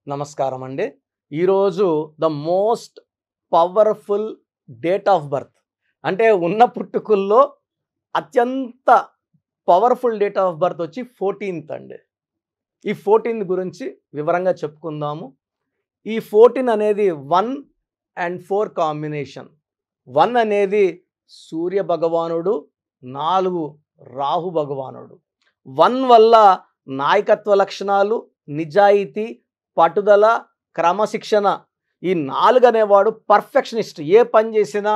నమస్కారం అండి. ఈరోజు the most powerful date of birth అంటే ఉన్న పుట్టుకల్లో అత్యంత పవర్‌ఫుల్ డేట్ ఆఫ్ బర్త్ వచ్చి 14థ్ అండి. ఈ 14 గురించి వివరంగా చెప్పుకుందాము. ఈ 14 అనేది 1 అండ్ 4 కాంబినేషన్. 1 అనేది సూర్య భగవానుడు, 4 రాహు భగవానుడు. 1 వల్ల నాయకత్వ లక్షణాలు, నిజాయితీ, పట్టుదల, క్రమశిక్షణ ఈ 4 అనేవాడు పర్ఫెక్షనిస్ట్. ఏ పని చేసినా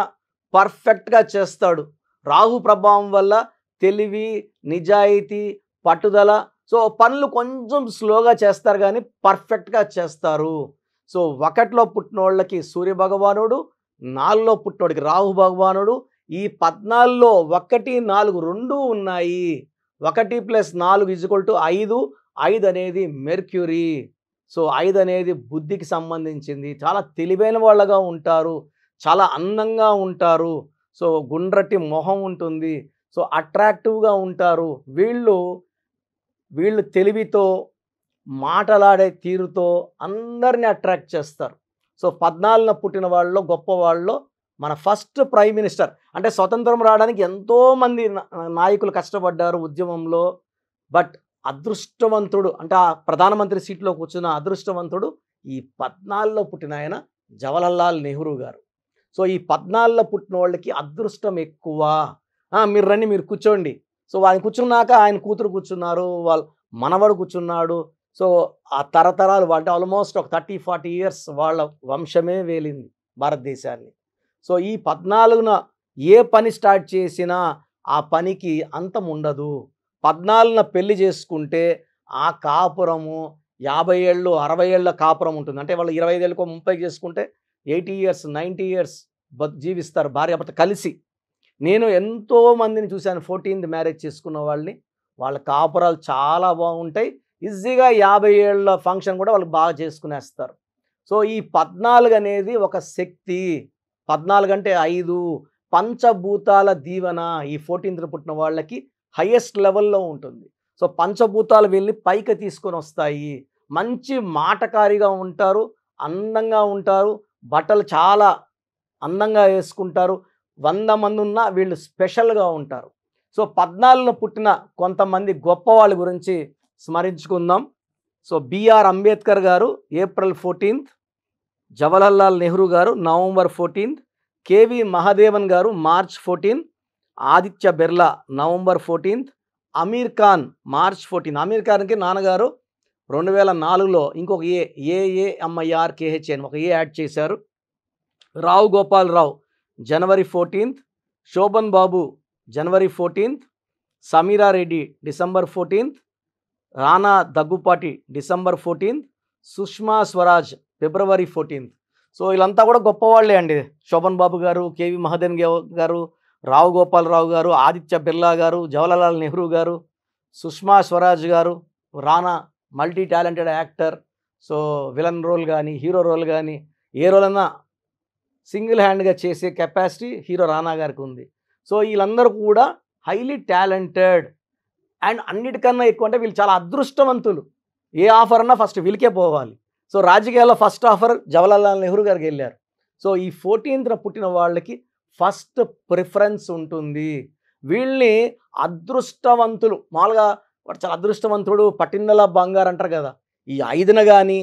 పర్ఫెక్ట్‌గా చేస్తాడు. రాహు ప్రభావం వల్ల తెలివి, నిజాయితీ, పట్టుదల. సో, పనులు కొంచెం స్లోగా చేస్తారు గానీ పర్ఫెక్ట్‌గా చేస్తారు. సో, 1లో పుట్టినోళ్ళకి సూర్య భగవానుడు, 4లో పుట్టినోడికి రాహు భగవానుడు. ఈ 14లో 1, 4 రెండూ ఉన్నాయి. 1 + 4 = 5. 5 అనేది మెర్క్యూరీ. సో, 5 అనేది బుద్ధికి సంబంధించింది. చాలా తెలివైన వాళ్ళగా ఉంటారు. చాలా అందంగా ఉంటారు. సో, గుండ్రటి మొహం ఉంటుంది. సో, అట్రాక్టివ్‌గా ఉంటారు. వీళ్ళు తెలివితో, మాటలాడే తీరుతో అందరిని అట్రాక్ట్ చేస్తారు. సో, 14న పుట్టిన వాళ్ళలో గొప్పవాళ్ళలో మన ఫస్ట్ ప్రైమ్ మినిస్టర్ అంటే స్వతంత్రం రావడానికి ఎంతోమంది నాయకులు కష్టపడ్డారు ఉద్యమంలో. బట్ అదృష్టవంతుడు అంటే ఆ ప్రధానమంత్రి సీట్లో కూర్చున్న అదృష్టవంతుడు ఈ 14లో పుట్టిన ఆయన జవహర్లాల్ నెహ్రూ గారు. సో, ఈ 14లో పుట్టిన వాళ్ళకి అదృష్టం ఎక్కువ. మీరు రండి, మీరు కూర్చోండి. సో, ఆయన కూర్చున్నాక ఆయన కూతురు కూర్చున్నారు, వాళ్ళ మనవడు కూర్చున్నాడు. సో, ఆ తరతరాలు అంటే ఆల్మోస్ట్ ఒక 30, 40 ఇయర్స్ వాళ్ళ వంశమే వేలింది భారతదేశాన్ని. సో, ఈ 14న ఏ పని స్టార్ట్ చేసినా ఆ పనికి అంతం ఉండదు. 14న పెళ్లి చేసుకుంటే ఆ కాపురము 50 ఏళ్ళు, 60 ఏళ్ల కాపురం ఉంటుంది. అంటే వాళ్ళు 25 ఏళ్ళకో 30కి చేసుకుంటే 80 ఇయర్స్, 90 ఇయర్స్ జీవిస్తారు భార్యాభర్త కలిసి. నేను ఎంతో మందిని చూశాను 14థ్ మ్యారేజ్ చేసుకున్న వాళ్ళని. వాళ్ళ కాపురాలు చాలా బాగుంటాయి. ఈజీగా 50 ఏళ్ల ఫంక్షన్ కూడా వాళ్ళు బాగా చేసుకునేస్తారు. సో, ఈ 14 అనేది ఒక శక్తి. 14 అంటే 5 పంచభూతాల దీవెన ఈ 14థ్ పుట్టిన వాళ్ళకి హైయెస్ట్ లెవెల్‌లో ఉంటుంది. సో, పంచభూతాలు వీళ్ళని పైకి తీసుకొనొస్తాయి. మంచి మాటకారిగా ఉంటారు, అందంగా ఉంటారు, బట్టలు చాలా అందంగా వేసుకుంటారు. 100 మందున్నా వీళ్ళు స్పెషల్‌గా ఉంటారు. సో, 14లో పుట్టిన కొంతమంది గొప్పవాళ్ళ గురించి స్మరించుకుందాం. సో, బిఆర్ అంబేద్కర్ గారు ఏప్రిల్ 14థ్, జవహర్లాల్ నెహ్రూ గారు నవంబర్ 14థ్, కేవి మహాదేవన్ గారు March 14, Aditya Birla November 14థ్, Aamir Khan March 14. Aamir ఖాన్‌కి నాన్నగారు 2004లో ఇంకొక ఏఏఎంఐఆర్‌కేహెచ్‌ఎన్ ఒక ఏ యాడ్ చేశారు. రావు గోపాలరావు జనవరి 14థ్, శోభన్ బాబు జనవరి 14థ్, సమీరా రెడ్డి డిసెంబర్ 14థ్, రానా దగ్గుపాటి డిసెంబర్ 14థ్, సుష్మా స్వరాజ్ ఫిబ్రవరి 14థ్. సో, వీళ్ళంతా కూడా గొప్పవాళ్ళే అండి. శోభన్ బాబు గారు, కేవి మహాదేవన్ గారు, రావు గోపాలరావు గారు, ఆదిత్య బిర్లా గారు, జవహర్లాల్ నెహ్రూ గారు, Sushma Swaraj garu, Rana multi talented actor. So, villain role కానీ, హీరో రోల్ కానీ ఏ రోల్ అన్నా సింగిల్ హ్యాండ్‌గా చేసే కెపాసిటీ హీరో రానా గారికి ఉంది. సో, వీళ్ళందరూ కూడా హైలీ టాలెంటెడ్ అండ్ అన్నిటికన్నా ఎక్కువ అంటే వీళ్ళు చాలా అదృష్టవంతులు. ఏ ఆఫర్ అన్నా ఫస్ట్ వీళ్ళకే పోవాలి. సో, రాజకీయాల్లో ఫస్ట్ ఆఫర్ జవహర్లాల్ నెహ్రూ గారికి వెళ్ళారు. సో, ఈ 14థ్‌న పుట్టిన వాళ్ళకి ఫస్ట్ ప్రిఫరెన్స్ ఉంటుంది. వీళ్ళని అదృష్టవంతులు మామూలుగా వాడు చాలా అదృష్టవంతుడు, పట్టిందల బంగారు అంటారు కదా! ఈ 5న గాని,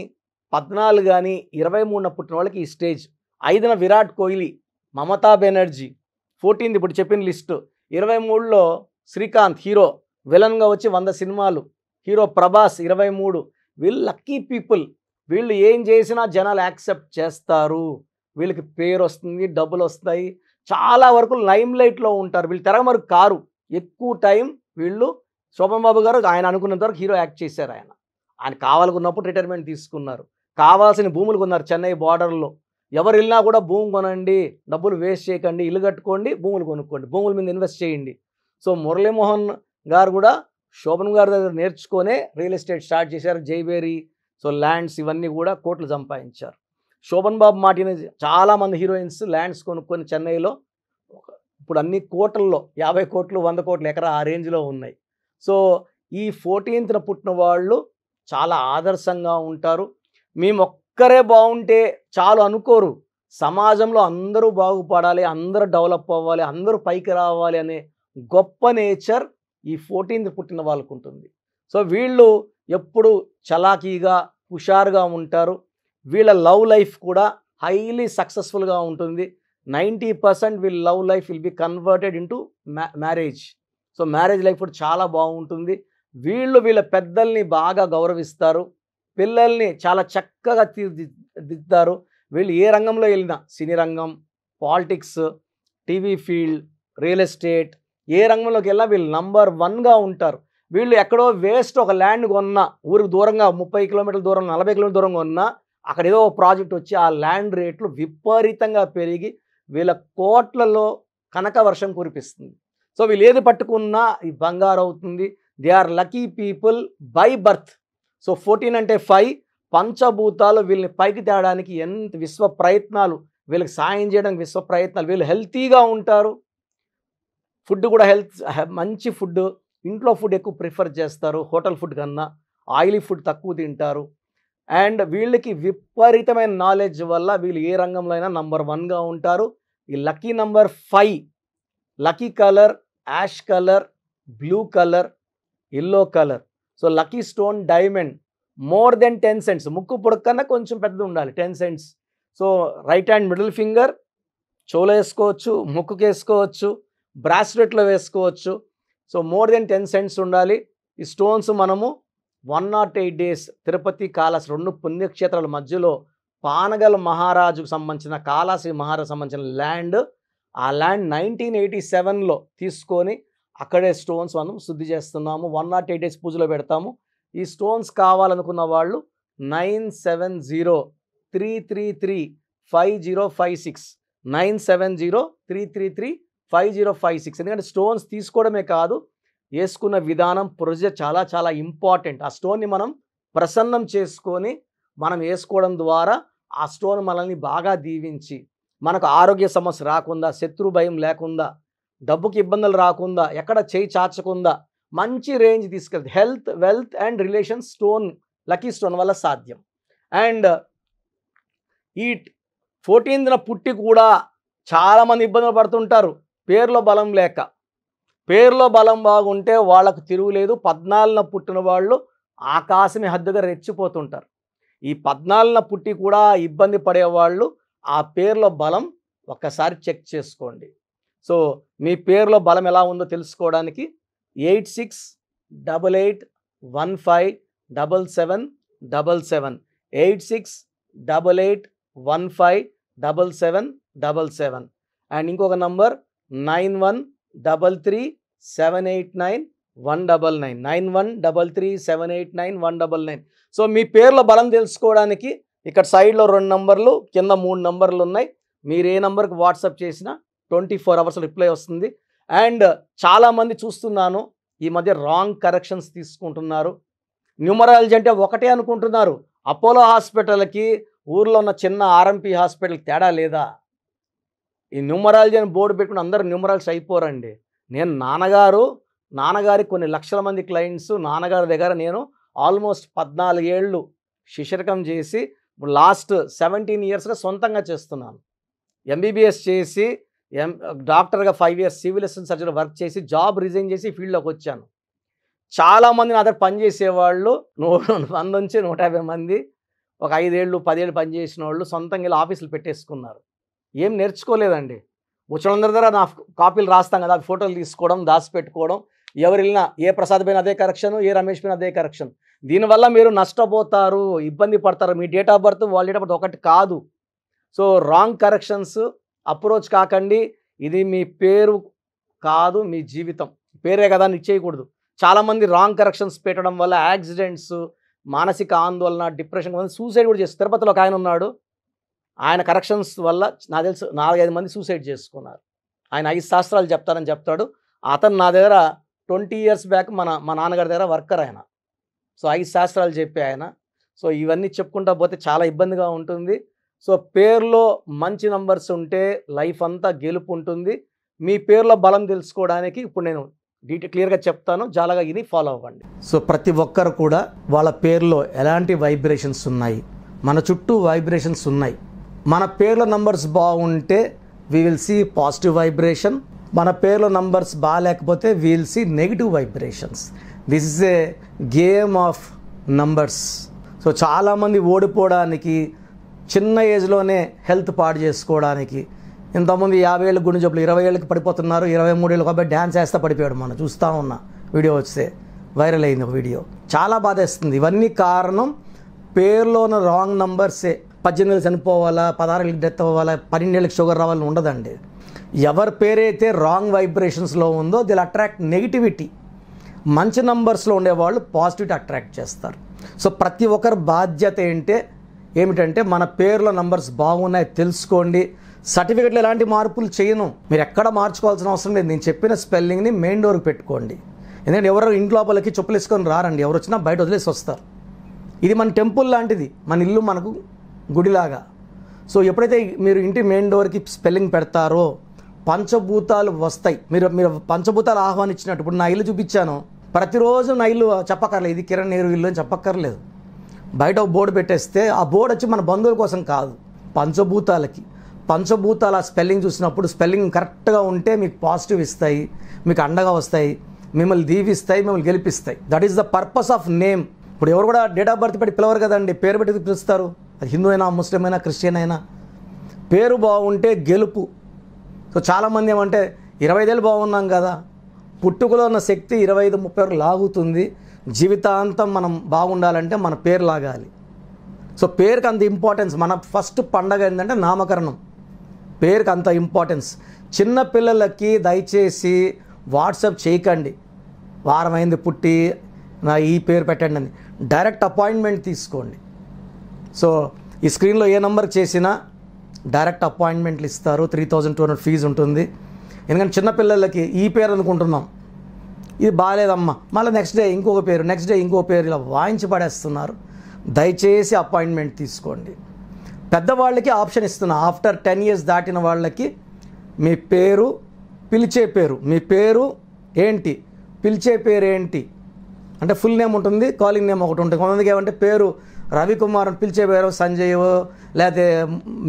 14 గాని, 23న పుట్టిన వాళ్ళకి ఈ స్టేజ్. 5న విరాట్ కోహ్లీ, మమతా బెనర్జీ, 14థ్ ఇప్పుడు చెప్పిన లిస్టు. 23లో శ్రీకాంత్ హీరో, విలన్‌గా వచ్చి 100 సినిమాలు. హీరో ప్రభాస్ 23. వీళ్ళు లక్కీ పీపుల్. వీళ్ళు ఏం చేసినా జనాలు యాక్సెప్ట్ చేస్తారు. వీళ్ళకి పేరొస్తుంది, డబ్బులొస్తాయి. చాలా వరకు లైమ్ లైట్‌లో ఉంటారు. వీళ్ళు తెరమరుగు కారు. ఎక్కువ టైం వీళ్ళు శోభన్ బాబు గారు ఆయన అనుకున్నంత వరకు హీరో యాక్ట్ చేశారు ఆయన. ఆయన కావాలనుకున్నప్పుడు రిటైర్మెంట్ తీసుకున్నారు. కావాల్సిన భూములు కొన్నారు చెన్నై బోర్డర్‌లో. ఎవరు వెళ్ళినా కూడా భూమి కొనండి, డబ్బులు వేస్ట్ చేయకండి, ఇల్లు కట్టుకోండి, భూములు కొనుక్కోండి, భూముల మీద ఇన్వెస్ట్ చేయండి. సో, మురళీమోహన్ గారు కూడా శోభన్ గారి దగ్గర నేర్చుకొనే రియల్ ఎస్టేట్ స్టార్ట్ చేశారు. జైబేరి, సో ల్యాండ్స్ ఇవన్నీ కూడా కోట్లు సంపాదించారు. శోభన్ బాబు మాటిని చాలామంది హీరోయిన్స్ ల్యాండ్స్ కొనుక్కొని చెన్నైలో ఇప్పుడు అన్ని కోట్లలో 50 కోట్లు, 100 కోట్లు ఎకరా ఆ రేంజ్‌లో ఉన్నాయి. సో, ఈ 14థ్‌న పుట్టిన వాళ్ళు చాలా ఆదర్శంగా ఉంటారు. మేమొక్కరే బాగుంటే చాలు అనుకోరు. సమాజంలో అందరూ బాగుపడాలి, అందరూ డెవలప్ అవ్వాలి, అందరూ పైకి రావాలి అనే గొప్ప నేచర్ ఈ 14th పుట్టిన వాళ్ళకుంటుంది. సో వీళ్ళు ఎప్పుడు చలాకీగా, హుషారుగా ఉంటారు. వీళ్ళ లవ్ లైఫ్ కూడా హైలీ సక్సెస్ఫుల్గా ఉంటుంది. 90% వీళ్ళ love life will be converted into marriage. So marriage life కూడా చాలా బాగుంటుంది. వీళ్ళ పెద్దల్ని బాగా గౌరవిస్తారు. పిల్లల్ని చాలా చక్కగా తీర్చిదిద్దుతారు. వీళ్ళు ఏ రంగంలో వెళ్ళినా, సినీ రంగం, politics, TV field, real estate, ఏ రంగంలోకి వెళ్ళినా వీళ్ళు నంబర్ 1గా ఉంటారు. వీళ్ళు ఎక్కడో వేస్ట్ ఒక ల్యాండ్ కొన్నా, ఊరికి దూరంగా 30 కిలోమీటర్ల దూరం, 40 కిలోమీటర్ల దూరంగా ఉన్నా, అక్కడ ఏదో ప్రాజెక్ట్ వచ్చి ఆ ల్యాండ్ రేట్లు విపరీతంగా పెరిగి వీళ్ళ కోట్లలో కనక వర్షం కురిపిస్తుంది. సో వీళ్ళు ఏది పట్టుకున్నా ఈ బంగారు అవుతుంది. They are lucky people by birth. So 14 అంటే 5 పంచభూతాలు వీళ్ళని పైకి తేడానికి ఎంత విశ్వ ప్రయత్నాలు, వీళ్ళకి సాయం చేయడానికి విశ్వ ప్రయత్నాలు. వీళ్ళు హెల్తీగా ఉంటారు. ఫుడ్ కూడా మంచి ఫుడ్, ఇంట్లో ఫుడ్ ఎక్కువ ప్రిఫర్ చేస్తారు హోటల్ ఫుడ్ కన్నా. ఆయిలీ ఫుడ్ తక్కువ తింటారు. అండ్ వీళ్ళకి విపరీతమైన నాలెడ్జ్ వల్ల వీళ్ళు ఏ రంగంలో అయినా నంబర్ 1గా ఉంటారు. ఈ lucky number 5, lucky colour ash colour, blue colour, yellow colour. So lucky stone diamond more than 10 cents. ముక్కు పొడకన్నా కొంచెం పెద్దది ఉండాలి, 10 cents. So right hand middle finger చెవులో వేసుకోవచ్చు, ముక్కుకి వేసుకోవచ్చు, బ్రాస్లెట్లో వేసుకోవచ్చు. సో మోర్ దెన్ 10 cents ఉండాలి. ఈ స్టోన్స్ మనము 108 days తిరుపతి, కాళహస్తి 2 పుణ్యక్షేత్రాల మధ్యలో పానగల్ మహారాజుకు సంబంధించిన, కాళహస్తి మహారాజు సంబంధించిన ల్యాండ్. ఆ ల్యాండ్ 1987లో తీసుకొని అక్కడే స్టోన్స్ మనం శుద్ధి చేస్తున్నాము. 108 days పూజలో పెడతాము. ఈ స్టోన్స్ కావాలనుకున్న వాళ్ళు 9703335056 9703335056. ఎందుకంటే స్టోన్స్ తీసుకోవడమే కాదు, వేసుకున్న విధానం, ప్రొసీజర్ చాలా చాలా ఇంపార్టెంట్. ఆ స్టోన్ని మనం ప్రసన్నం చేసుకొని మనం వేసుకోవడం ద్వారా ఆ స్టోన్ మనల్ని బాగా దీవించి మనకు ఆరోగ్య సమస్య రాకుండా, శత్రు భయం లేకుండా, డబ్బుకి ఇబ్బందులు రాకుండా, ఎక్కడ చేయి చాచకుండా మంచి రేంజ్ తీసుకెళ్తుంది. Health, wealth and relations stone, lucky stone వల్ల సాధ్యం. అండ్ ఈ 14th పుట్టి కూడా చాలామంది ఇబ్బందులు పడుతుంటారు పేరులో బలం లేక. పేరులో బలం బాగుంటే వాళ్ళకు తిరుగులేదు. 14th పుట్టిన వాళ్ళు ఆకాశమే హద్దుగా రెచ్చిపోతుంటారు. ఈ 14th పుట్టి కూడా ఇబ్బంది పడేవాళ్ళు ఆ పేరులో బలం ఒక్కసారి చెక్ చేసుకోండి. సో మీ పేరులో బలం ఎలా ఉందో తెలుసుకోవడానికి 8688157777 8688157777 అండ్ ఇంకొక నంబర్ 9133789199 9133789199. సో మీ పేర్ల బలం తెలుసుకోవడానికి ఇక్కడ సైడ్లో 2 నంబర్లు, కింద 3 నంబర్లు ఉన్నాయి. మీరు ఏ నంబర్కి వాట్సాప్ చేసినా 24 hours రిప్లై వస్తుంది. అండ్ చాలామంది చూస్తున్నాను ఈ మధ్య రాంగ్ కరెక్షన్స్ తీసుకుంటున్నారు. న్యూమరాలజీ అంటే ఒకటే అనుకుంటున్నారు. అపోలో హాస్పిటల్కి ఊర్లో ఉన్న చిన్న ఆర్ఎంపీ హాస్పిటల్కి తేడా లేదా? ఈ న్యూమరాలజీ అని బోర్డు పెట్టుకుని అందరూ న్యూమరాలజీ అయిపోరండి. నేను నాన్నగారి కొన్ని లక్షల మంది క్లయింట్స్, నాన్నగారి దగ్గర నేను ఆల్మోస్ట్ 14 ఏళ్ళు శిష్యరకం చేసి లాస్ట్ 17 yearsగా సొంతంగా చేస్తున్నాను. ఎంబీబీఎస్ చేసి డాక్టర్గా 5 years civil assistant surgeon work చేసి జాబ్ రిజైన్ చేసి ఫీల్డ్లోకి వచ్చాను. చాలామంది నా దగ్గర పనిచేసేవాళ్ళు 100 నుంచి 150 మంది ఒక 5 ఏళ్ళు 10 ఏళ్ళు పనిచేసిన వాళ్ళు సొంతంగా ఇలా ఆఫీసులు పెట్టేసుకున్నారు. ఏం నేర్చుకోలేదండి. వచ్చినందరి దగ్గర నా కాపీలు రాస్తాం కదా, ఫోటోలు తీసుకోవడం, దాచిపెట్టుకోవడం. ఎవరు వెళ్ళినా ఏ ప్రసాద్ పైన అదే కరెక్షన్, ఏ రమేష్ పైన అదే కరెక్షన్. దీనివల్ల మీరు నష్టపోతారు, ఇబ్బంది పడతారు. మీ డేట్ ఆఫ్ బర్త్ వాళ్ళ డేట్ ఆఫ్ బర్త్ ఒకటి కాదు. సో రాంగ్ కరెక్షన్స్ అప్రోచ్ కాకండి. ఇది మీ పేరు కాదు, మీ జీవితం. పేరే కదా అని ఇచ్చేయకూడదు. చాలామంది రాంగ్ కరెక్షన్స్ పెట్టడం వల్ల యాక్సిడెంట్స్, మానసిక ఆందోళన, డిప్రెషన్, సూసైడ్ కూడా చేస్తారు. తిరుపతిలో ఒక ఆయన ఉన్నాడు. ఆయన కరెక్షన్స్ వల్ల నాకు తెలుసు 4-5 మంది సూసైడ్ చేసుకున్నారు. ఆయన 5 శాస్త్రాలు చెప్తానని చెప్తాడు. అతను నా దగ్గర 20 years బ్యాక్ మా నాన్నగారి దగ్గర వర్కర్ ఆయన. సో 5 శాస్త్రాలు చెప్పే ఆయన. సో ఇవన్నీ చెప్పుకుంటా పోతే చాలా ఇబ్బందిగా ఉంటుంది. సో పేరులో మంచి నంబర్స్ ఉంటే లైఫ్ అంతా గెలుపు ఉంటుంది. మీ పేరులో బలం తెలుసుకోవడానికి ఇప్పుడు నేను క్లియర్గా చెప్తాను, జాలగా ఇది ఫాలో అవ్వండి. సో ప్రతి ఒక్కరు కూడా వాళ్ళ పేరులో ఎలాంటి వైబ్రేషన్స్ ఉన్నాయి, మన చుట్టూ వైబ్రేషన్స్ ఉన్నాయి. మన పేర్ల నంబర్స్ బాగుంటే we will see positive vibration. మన పేర్ల నంబర్స్ బాగాలేకపోతే we will see negative vibrations. This is a game of numbers. So చాలామంది ఓడిపోవడానికి, చిన్న ఏజ్లోనే హెల్త్ పాడు చేసుకోవడానికి, ఇంతకుముందు 50 ఏళ్ళకి గుండె జబ్బులు 20 ఏళ్ళకి పడిపోతున్నారు. 23 ఏళ్ళకి అబ్బాయి డ్యాన్స్ వేస్తా పడిపోయాడు. మనం చూస్తూ ఉన్న వీడియో వస్తే వైరల్ అయింది ఒక వీడియో. చాలా బాధేస్తుంది. ఇవన్నీ కారణం పేరులో ఉన్న రాంగ్ నంబర్సే. 18 ఏళ్ళు చనిపోవాలా, 16 ఏళ్ళకి డెత్ అవ్వాలా, 12 ఏళ్ళకి షుగర్ రావాలని ఉండదండి. ఎవరి పేరైతే రాంగ్ వైబ్రేషన్స్లో ఉందో దిల్ అట్రాక్ట్ నెగిటివిటీ. మంచి నంబర్స్లో ఉండేవాళ్ళు పాజిటివిటీ అట్రాక్ట్ చేస్తారు. సో ప్రతి ఒక్కరి బాధ్యత ఏమిటంటే మన పేర్లో నంబర్స్ బాగున్నాయి తెలుసుకోండి. సర్టిఫికెట్లో ఎలాంటి మార్పులు చేయను, మీరు ఎక్కడ మార్చుకోవాల్సిన అవసరం లేదు. నేను చెప్పిన స్పెల్లింగ్ని మెయిన్ డోర్కి పెట్టుకోండి. ఎందుకంటే ఎవరు ఇంటి లోపలికి చెప్పులు వేసుకొని రారండి, ఎవరు వచ్చినా బయట వదిలేసి వస్తారు. ఇది మన టెంపుల్ లాంటిది, మన ఇల్లు మనకు గుడిలాగా. సో ఎప్పుడైతే మీరు ఇంటి మెయిన్ డోర్కి స్పెల్లింగ్ పెడతారో పంచభూతాలు వస్తాయి. మీరు పంచభూతాలు ఆహ్వానించినట్టు. ఇప్పుడు నా ఇల్లు చూపించాను, ప్రతిరోజు నా ఇల్లు చెప్పక్కర్లేదు, ఇది కిరణ్ నేరు ఇల్లు అని చెప్పక్కర్లేదు. బయట ఒక బోర్డు పెట్టేస్తే ఆ బోర్డు వచ్చి మన బంధువుల కోసం కాదు, పంచభూతాలకి. పంచభూతాల స్పెల్లింగ్ చూసినప్పుడు స్పెల్లింగ్ కరెక్ట్గా ఉంటే మీకు పాజిటివ్ ఇస్తాయి, మీకు అండగా వస్తాయి, మిమ్మల్ని దీవిస్తాయి, మిమ్మల్ని గెలిపిస్తాయి. That is the purpose of name. ఇప్పుడు ఎవరు కూడా డేట్ ఆఫ్ బర్త్ పెట్టి పిలవరు కదండి, పేరు పెట్టి పిలుస్తారు. అది హిందూ అయినా, ముస్లిం అయినా, క్రిస్టియన్ అయినా. పేరు బాగుంటే గెలుపు. సో చాలామంది ఏమంటే 25 ఏళ్ళు బాగున్నాం కదా, పుట్టుకలో ఉన్న శక్తి 25-30 వరకు లాగుతుంది. జీవితాంతం మనం బాగుండాలంటే మన పేరు లాగాలి. సో పేరుకి అంత ఇంపార్టెన్స్. మన ఫస్ట్ పండగ ఏంటంటే నామకరణం. పేరుకి అంత ఇంపార్టెన్స్. చిన్న పిల్లలకి దయచేసి వాట్సాప్ చేయకండి, వారం అయింది పుట్టి నా ఈ పేరు పెట్టండి అని. డైరెక్ట్ అపాయింట్మెంట్ తీసుకోండి. సో ఈ స్క్రీన్లో ఏ నెంబర్కి చేసినా డైరెక్ట్ అపాయింట్మెంట్లు ఇస్తారు. 3200 ఫీజు ఉంటుంది. ఎందుకంటే చిన్నపిల్లలకి ఈ పేరు అనుకుంటున్నాం, ఇది బాగాలేదమ్మా, మళ్ళీ నెక్స్ట్ డే ఇంకొక పేరు, నెక్స్ట్ డే ఇంకో పేరు, ఇలా వాయించి పడేస్తున్నారు. దయచేసి అపాయింట్మెంట్ తీసుకోండి. పెద్దవాళ్ళకి ఆప్షన్ ఇస్తున్నా, ఆఫ్టర్ 10 ఇయర్స్ దాటిన వాళ్ళకి మీ పేరు, పిలిచే పేరు, మీ పేరు ఏంటి, పిలిచే పేరు ఏంటి అంటే ఫుల్ నేమ్ ఉంటుంది, కాలింగ్ నేమ్ ఒకటి ఉంటుంది. కొంతమందికి ఏమంటే పేరు రవికుమార్ అని పిలిచే పేరు సంజయ్ లేకపోతే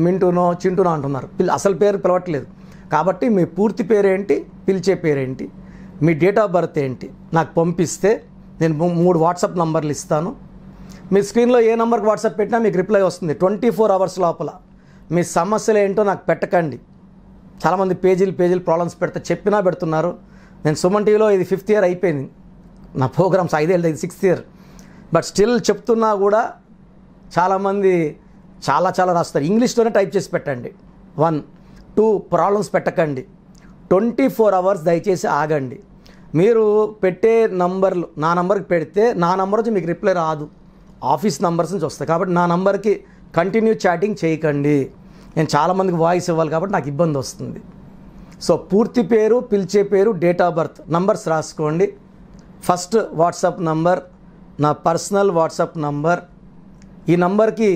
మింటూనో చింటూనో అంటున్నారు. అసలు పేరు పిలవట్లేదు. కాబట్టి మీ పూర్తి పేరేంటి, పిలిచే పేరేంటి, మీ డేట్ ఆఫ్ బర్త్ ఏంటి నాకు పంపిస్తే నేను 3 వాట్సాప్ నంబర్లు ఇస్తాను. మీ స్క్రీన్లో ఏ నెంబర్కి వాట్సాప్ పెట్టినా మీకు రిప్లై వస్తుంది 24 అవర్స్ లోపల. మీ సమస్యలు ఏంటో నాకు పెట్టకండి. చాలామంది పేజీలు ప్రాబ్లమ్స్ చెప్పినా పెడుతున్నారు. నేను సుమన్ టీవీలో ఇది 5th ఇయర్ అయిపోయింది నా ప్రోగ్రామ్స్, 5 ఏళ్ళు, ఇది 6th ఇయర్. బట్ స్టిల్ చెప్తున్నా కూడా చాలామంది చాలా రాస్తారు. ఇంగ్లీష్లోనే టైప్ చేసి పెట్టండి. 1, 2 ప్రాబ్లమ్స్ పెట్టకండి. 24 అవర్స్ దయచేసి ఆగండి. మీరు పెట్టే నంబర్లు నా నంబర్కి పెడితే నా నంబర్ నుంచి మీకు రిప్లై రాదు, ఆఫీస్ నంబర్స్ నుంచి వస్తాయి. కాబట్టి నా నంబర్కి కంటిన్యూ చాటింగ్ చేయకండి. నేను చాలామందికి వాయిస్ ఇవ్వాలి కాబట్టి నాకు ఇబ్బంది వస్తుంది. సో పూర్తి పేరు, పిలిచే పేరు, డేట్ ఆఫ్ బర్త్, నంబర్స్ రాసుకోండి. ఫస్ట్ వాట్సాప్ నంబర్ నా పర్సనల్ వాట్సాప్ నంబర్. ఈ నంబర్కి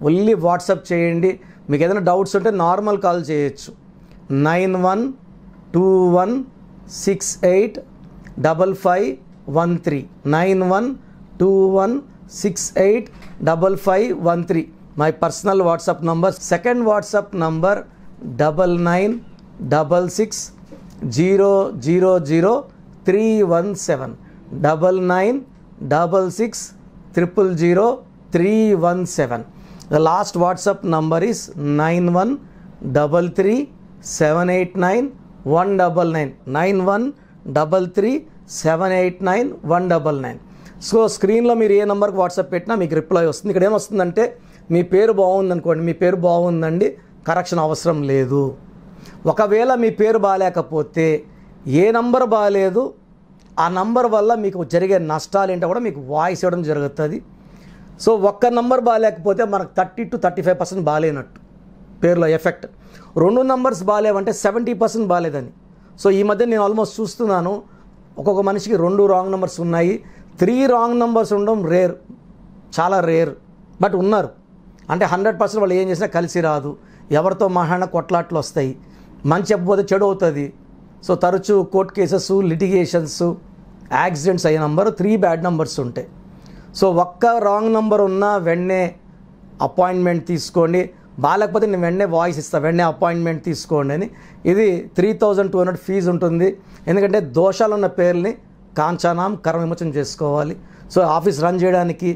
ఓన్లీ వాట్సాప్ చేయండి. మీకు ఏదైనా డౌట్స్ ఉంటే నార్మల్ కాల్ చేయొచ్చు. 9121685513 9121685513 my personal WhatsApp number. Second WhatsApp number 9966000317 9966000317. The last WhatsApp number is 9133789199 9133789199. So స్క్రీన్లో మీరు ఏ నెంబర్కి వాట్సాప్ పెట్టినా మీకు రిప్లై వస్తుంది. ఇక్కడ ఏమొస్తుందంటే మీ పేరు బాగుందనుకోండి, మీ పేరు బాగుందండి, కరెక్షన్ అవసరం లేదు. ఒకవేళ మీ పేరు బాగాలేకపోతే ఏ నంబర్ బాగాలేదు ఆ నంబర్ వల్ల మీకు జరిగే నష్టాలు ఏంటో కూడా మీకు వాయిస్ ఇవ్వడం జరుగుతుంది. సో ఒక్క నంబర్ బాగాలేకపోతే మనకు 30 to 35% బాగాలేనట్టు పేరులో ఎఫెక్ట్. 2 నంబర్స్ బాగాలేవంటే 70% బాగాలేదని. సో ఈ మధ్య నేను ఆల్మోస్ట్ చూస్తున్నాను, ఒక్కొక్క మనిషికి 2 రాంగ్ నెంబర్స్ ఉన్నాయి, 3 రాంగ్ నెంబర్స్ ఉండడం రేర్, చాలా రేర్. బట్ ఉన్నారు. అంటే 100% వాళ్ళు ఏం చేసినా కలిసి రాదు, ఎవరితో మాట్లాడినా కొట్లాట్లు వస్తాయి, మంచి చెప్పకపోతే చెడు అవుతుంది. సో తరచూ కోర్టు కేసెస్, లిటిగేషన్స్, యాక్సిడెంట్స్ అయ్యే నంబర్ 3 బ్యాడ్ నెంబర్స్ ఉంటాయి. సో ఒక్క రాంగ్ నెంబర్ ఉన్నా వెంటనే అపాయింట్మెంట్ తీసుకోండి, బాగాలేకపోతే నేను వెంటనే వాయిస్ ఇస్తాను, వెంటనే అపాయింట్మెంట్ తీసుకోండి అని. ఇది 3200 ఫీజు ఉంటుంది. ఎందుకంటే దోషాలు ఉన్న పేర్లని కాంచానాం కర్మ విమోచన చేసుకోవాలి. సో ఆఫీస్ రన్ చేయడానికి,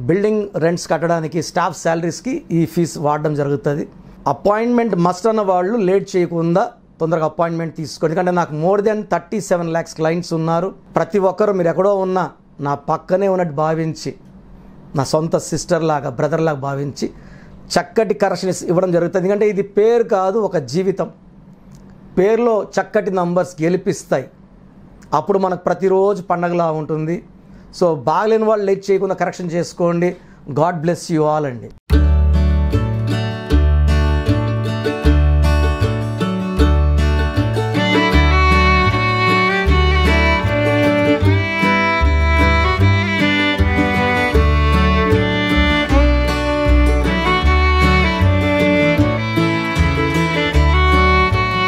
బిల్డింగ్ రెంట్స్ కట్టడానికి, స్టాఫ్ శాలరీస్కి ఈ ఫీజు వాడడం జరుగుతుంది. అపాయింట్మెంట్ మస్ట్ అన్న వాళ్ళు లేట్ చేయకుండా తొందరగా అపాయింట్మెంట్ తీసుకోండి. ఎందుకంటే నాకు మోర్ దెన్ 37 lakhs క్లయింట్స్ ఉన్నారు. ప్రతి ఒక్కరు మీరు ఎక్కడో ఉన్నా నా పక్కనే ఉన్నట్టు భావించి, నా సొంత సిస్టర్ లాగా, బ్రదర్ లాగా భావించి చక్కటి కరెక్షన్స్ ఇవ్వడం జరుగుతుంది. ఎందుకంటే ఇది పేరు కాదు, ఒక జీవితం. పేరులో చక్కటి నంబర్స్ గెలిపిస్తాయి. అప్పుడు మనకు ప్రతిరోజు పండగలా ఉంటుంది. సో బాగలేని వాళ్ళు లేట్ చేయకుండా కరెక్షన్ చేసుకోండి. గాడ్ బ్లెస్ యూ ఆల్ అండి.